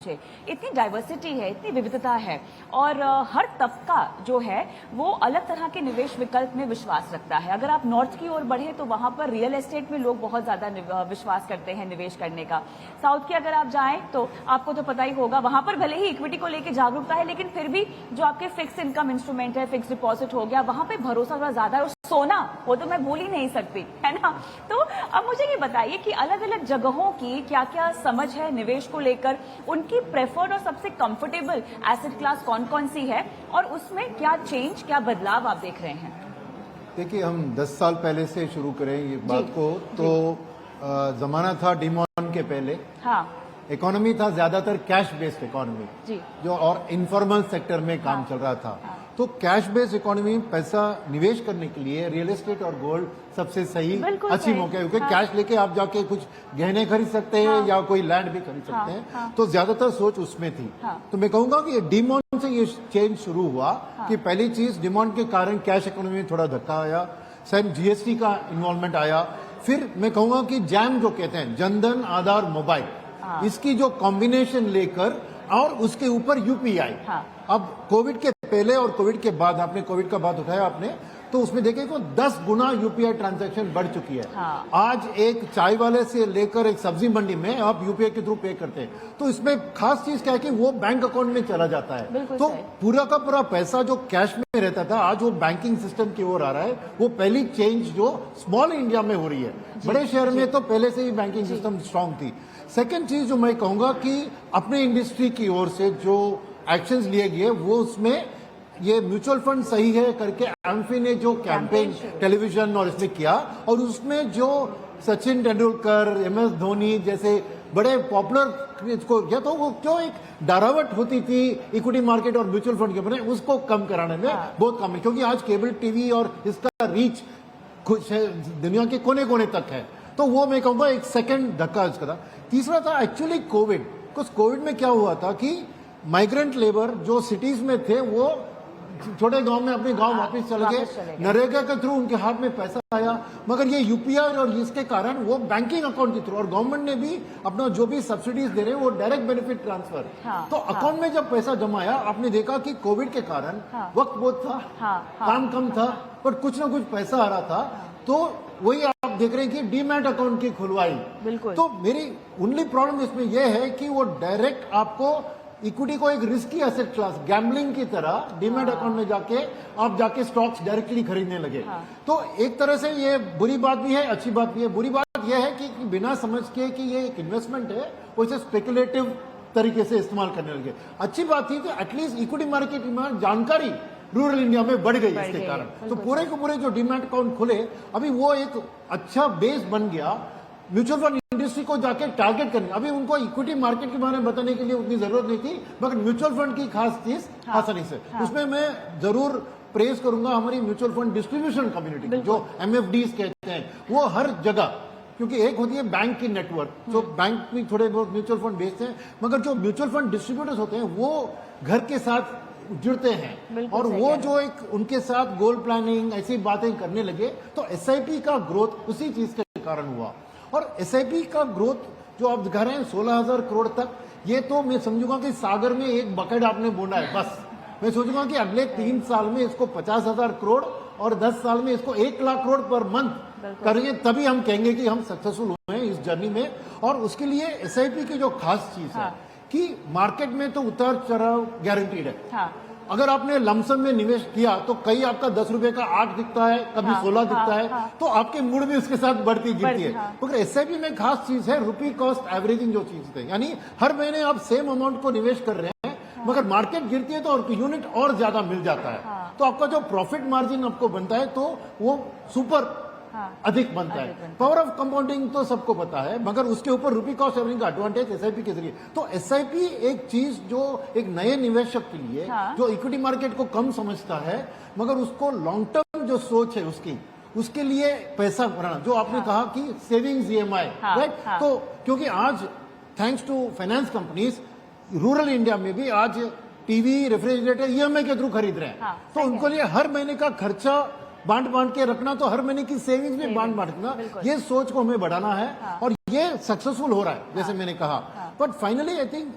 इतनी डाइवर्सिटी है, इतनी विविधता है और हर तबका जो है वो अलग तरह के निवेश विकल्प में विश्वास रखता है। अगर आप नॉर्थ की ओर बढ़े तो वहां पर रियल एस्टेट में लोग बहुत ज्यादा विश्वास करते हैं निवेश करने का। साउथ की अगर आप जाएं तो आपको तो पता ही होगा, वहां पर भले ही इक्विटी को लेकर जागरूकता है, लेकिन फिर भी जो आपके फिक्स इनकम इंस्ट्रूमेंट है, फिक्स डिपॉजिट हो गया, वहां पर भरोसा थोड़ा ज्यादा है। और सोना, वो तो मैं भूल ही नहीं सकती, है ना। तो अब मुझे ये बताइए कि अलग अलग जगहों की क्या क्या समझ है निवेश को लेकर, उनकी प्रेफर्ड और सबसे कंफर्टेबल एसेट क्लास कौन कौन सी है और उसमें क्या चेंज, क्या बदलाव आप देख रहे हैं? देखिए, हम 10 साल पहले से शुरू करें ये बात को तो जमाना था डिमॉन के पहले। हाँ, इकोनॉमी था ज्यादातर कैश बेस्ड इकोनॉमी जी, जो और इनफॉर्मल सेक्टर में काम चल रहा था। तो कैश बेस्ड इकोनॉमी में पैसा निवेश करने के लिए रियल एस्टेट और गोल्ड सबसे सही अच्छी मौका है, क्योंकि कैश लेके आप जाके कुछ गहने खरीद सकते हैं या कोई लैंड भी खरीद सकते हैं। तो ज्यादातर सोच उसमें थी। तो मैं कहूंगा कि डिमॉन से ये चेंज शुरू हुआ कि पहली चीज, डिमॉन के कारण कैश इकोनॉमी में थोड़ा धक्का आया, सेम जीएसटी का इन्वॉल्वमेंट आया। फिर मैं कहूंगा कि जैम जो कहते हैं, जनधन आधार मोबाइल, इसकी जो कॉम्बिनेशन लेकर और उसके ऊपर यूपीआई। अब कोविड के पहले और कोविड के बाद, आपने कोविड का बात उठाया आपने, तो उसमें देखें तो 10 गुना यूपीआई ट्रांजैक्शन बढ़ चुकी है। आज एक चाय वाले से लेकर एक सब्जी मंडी में आप यूपीआई के थ्रू पे करते हैं। तो इसमें खास चीज क्या है कि वो बैंक अकाउंट में चला जाता है। तो पूरा का पूरा पैसा जो कैश में रहता था, आज वो बैंकिंग सिस्टम की ओर आ रहा है। वो पहली चेंज जो स्मॉल इंडिया में हो रही है। बड़े शहर में तो पहले से ही बैंकिंग सिस्टम स्ट्रांग थी। सेकेंड चीज जो मैं कहूंगा कि अपने इंडस्ट्री की ओर से जो एक्शंस लिए गए, वो उसमें ये म्यूचुअल फंड सही है करके एम्फी ने जो कैंपेन टेलीविजन और इसमें किया, और उसमें जो सचिन तेंदुलकर, एमएस धोनी जैसे बड़े पॉपुलर इसको किया, तो वो क्यों एक डरावट होती थी इक्विटी मार्केट और म्यूचुअल फंड के बने, उसको कम कराने में बहुत काम है। क्योंकि आज केबल टीवी और इसका रीच दुनिया के कोने कोने तक है। तो वो मैं कहूंगा एक सेकंड धक्का इसका था। तीसरा था एक्चुअली कोविड। कुछ कोविड में क्या हुआ था कि माइग्रेंट लेबर जो सिटीज में थे वो छोटे गांव में अपने गांव वापस चले गए। नरेगा के थ्रू उनके हाथ में पैसा आया, मगर ये यूपीआई और इसके कारण वो बैंकिंग अकाउंट के थ्रू, और गवर्नमेंट ने भी अपना जो भी सब्सिडीज दे रहे हैं वो डायरेक्ट बेनिफिट ट्रांसफर। तो अकाउंट में जब पैसा जमा आया, आपने देखा कि कोविड के कारण वक्त बहुत था, काम कम था, पर कुछ ना कुछ पैसा आ रहा था। तो वही आप देख रहे हैं कि डीमैट अकाउंट की खुलवाई। तो मेरी ओनली प्रॉब्लम इसमें यह है कि वो डायरेक्ट आपको इक्विटी को एक रिस्की एसेट क्लास, गैम्बलिंग की तरह डीमैट अकाउंट में जाके आप जाके स्टॉक्स डायरेक्टली खरीदने लगे। तो एक तरह से ये बुरी बात भी है, अच्छी बात भी है। बुरी बात यह है कि बिना समझ के कि ये एक इन्वेस्टमेंट है, वो इसे स्पेकुलेटिव तरीके से इस्तेमाल करने लगे। अच्छी बात थी कि एटलीस्ट इक्विटी मार्केट में जानकारी रूरल इंडिया में बढ़ गई इसके कारण। तो पूरे के पूरे जो डीमैट अकाउंट खुले, अभी वो एक अच्छा बेस बन गया म्यूचुअल फंड इंडस्ट्री को जाके टारगेट करने। अभी उनको इक्विटी मार्केट के बारे में बताने के लिए उतनी जरूरत नहीं थी, मगर म्यूचुअल फंड की खास चीज आसानी से। उसमें मैं जरूर प्रेज करूंगा हमारी म्यूचुअल फंड डिस्ट्रीब्यूशन कम्युनिटी, जो एमएफडीज कहते हैं, वो हर जगह, क्योंकि एक होती है बैंक की नेटवर्क, जो बैंक भी थोड़े बहुत म्यूचुअल फंड बेचते हैं, मगर जो म्यूचुअल फंड डिस्ट्रीब्यूटर्स होते हैं वो घर के साथ जुड़ते हैं, और वो जो एक उनके साथ गोल प्लानिंग ऐसी बातें करने लगे। तो एसआईपी का ग्रोथ उसी चीज के कारण हुआ। और एसआईपी का ग्रोथ जो आप दिखा रहे हैं 16,000 करोड़ तक, ये तो मैं समझूंगा कि सागर में एक बकेट आपने बोना है बस। मैं सोचूंगा कि अगले 3 साल में इसको 50,000 करोड़ और 10 साल में इसको 1 लाख करोड़ पर मंथ करेंगे, तभी हम कहेंगे कि हम सक्सेसफुल हुए हैं इस जर्नी में। और उसके लिए एसआईपी की जो खास चीज है कि मार्केट में तो उतार चढ़ाव गारंटीड है। अगर आपने लमसम में निवेश किया तो कहीं आपका 10 रुपए का 8 दिखता है, कभी 16 दिखता है, तो आपके मूड भी उसके साथ बढ़ती गिरती है। मगर एसआईपी में खास चीज है रुपी कॉस्ट एवरेजिंग जो चीज है, यानी हर महीने आप सेम अमाउंट को निवेश कर रहे हैं, मगर मार्केट गिरती है तो और यूनिट और ज्यादा मिल जाता है। तो आपका जो प्रॉफिट मार्जिन आपको बनता है तो वो सुपर अधिक बनता है। पावर ऑफ कंपाउंडिंग तो सबको पता है, मगर उसके ऊपर रुपी कॉस्ट एवरेजिंग का एडवांटेज एसआईपी के जरिए। तो एसआईपी एक चीज जो एक नए निवेशक के लिए, जो इक्विटी मार्केट को कम समझता है, मगर उसको लॉन्ग टर्म जो सोच है उसके लिए पैसा भरना, जो आपने कहा कि सेविंग्स ईएमआई, राइट। तो क्योंकि आज thanks to finance companies rural India में भी आज टीवी, रेफ्रिजरेटर ईएमआई के थ्रू खरीद रहे हैं। तो उनको लिए हर महीने का खर्चा बांट के रखना, तो हर महीने की सेविंग्स में बांटना, ये सोच को हमें बढ़ाना है। और ये सक्सेसफुल हो रहा है, जैसे मैंने कहा। But finally I think